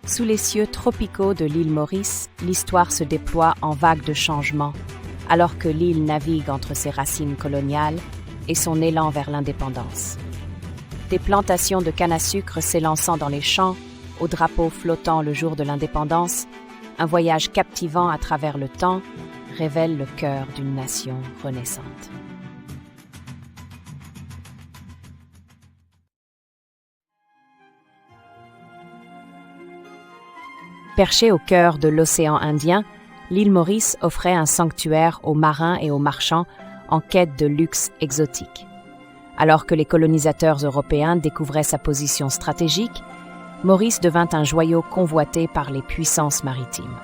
Sous les cieux tropicaux de l'île Maurice, l'histoire se déploie en vagues de changements, alors que l'île navigue entre ses racines coloniales et son élan vers l'indépendance. Des plantations de canne à sucre s'élançant dans les champs, aux drapeaux flottant le jour de l'indépendance, un voyage captivant à travers le temps révèle le cœur d'une nation renaissante. Perchée au cœur de l'océan Indien, l'île Maurice offrait un sanctuaire aux marins et aux marchands en quête de luxe exotique. Alors que les colonisateurs européens découvraient sa position stratégique, Maurice devint un joyau convoité par les puissances maritimes.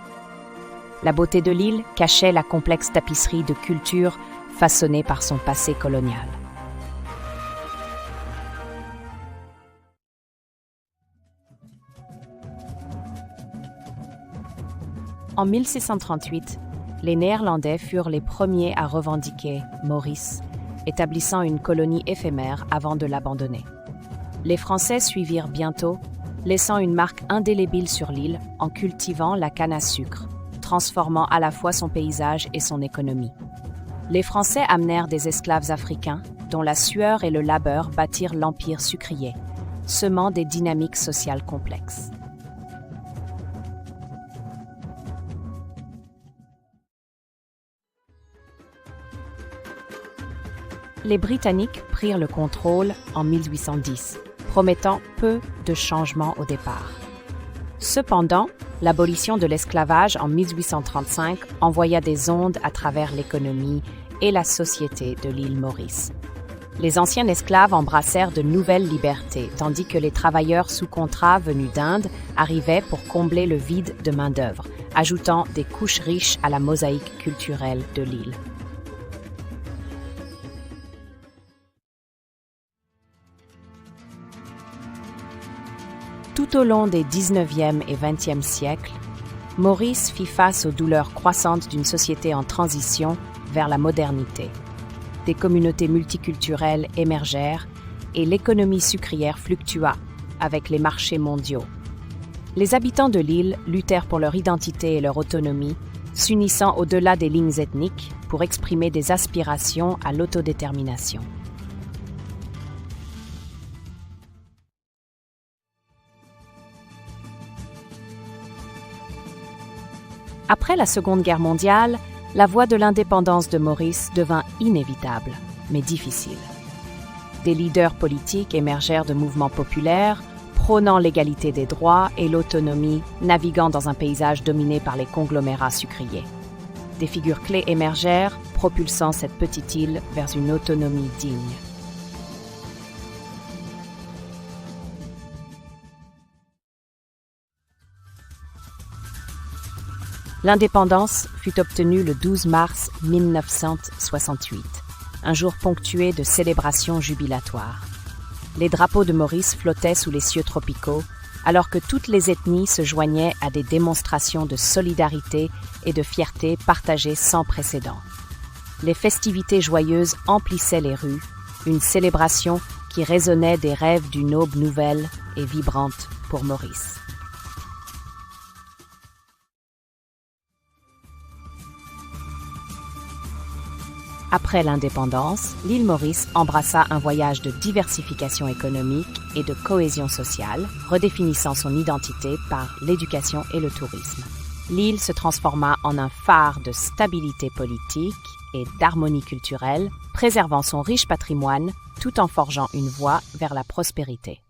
La beauté de l'île cachait la complexe tapisserie de culture façonnée par son passé colonial. En 1638, les Néerlandais furent les premiers à revendiquer Maurice, établissant une colonie éphémère avant de l'abandonner. Les Français suivirent bientôt, laissant une marque indélébile sur l'île en cultivant la canne à sucre, transformant à la fois son paysage et son économie. Les Français amenèrent des esclaves africains, dont la sueur et le labeur bâtirent l'empire sucrier, semant des dynamiques sociales complexes. Les Britanniques prirent le contrôle en 1810, promettant peu de changements au départ. Cependant, l'abolition de l'esclavage en 1835 envoya des ondes à travers l'économie et la société de l'île Maurice. Les anciens esclaves embrassèrent de nouvelles libertés, tandis que les travailleurs sous contrat venus d'Inde arrivaient pour combler le vide de main-d'œuvre, ajoutant des couches riches à la mosaïque culturelle de l'île. Tout au long des 19e et 20e siècles, Maurice fit face aux douleurs croissantes d'une société en transition vers la modernité. Des communautés multiculturelles émergèrent et l'économie sucrière fluctua avec les marchés mondiaux. Les habitants de l'île luttèrent pour leur identité et leur autonomie, s'unissant au-delà des lignes ethniques pour exprimer des aspirations à l'autodétermination. Après la Seconde Guerre mondiale, la voie de l'indépendance de Maurice devint inévitable, mais difficile. Des leaders politiques émergèrent de mouvements populaires, prônant l'égalité des droits et l'autonomie, naviguant dans un paysage dominé par les conglomérats sucriers. Des figures clés émergèrent, propulsant cette petite île vers une autonomie digne. L'indépendance fut obtenue le 12 mars 1968, un jour ponctué de célébrations jubilatoires. Les drapeaux de Maurice flottaient sous les cieux tropicaux, alors que toutes les ethnies se joignaient à des démonstrations de solidarité et de fierté partagées sans précédent. Les festivités joyeuses emplissaient les rues, une célébration qui résonnait des rêves d'une aube nouvelle et vibrante pour Maurice. Après l'indépendance, l'île Maurice embrassa un voyage de diversification économique et de cohésion sociale, redéfinissant son identité par l'éducation et le tourisme. L'île se transforma en un phare de stabilité politique et d'harmonie culturelle, préservant son riche patrimoine tout en forgeant une voie vers la prospérité.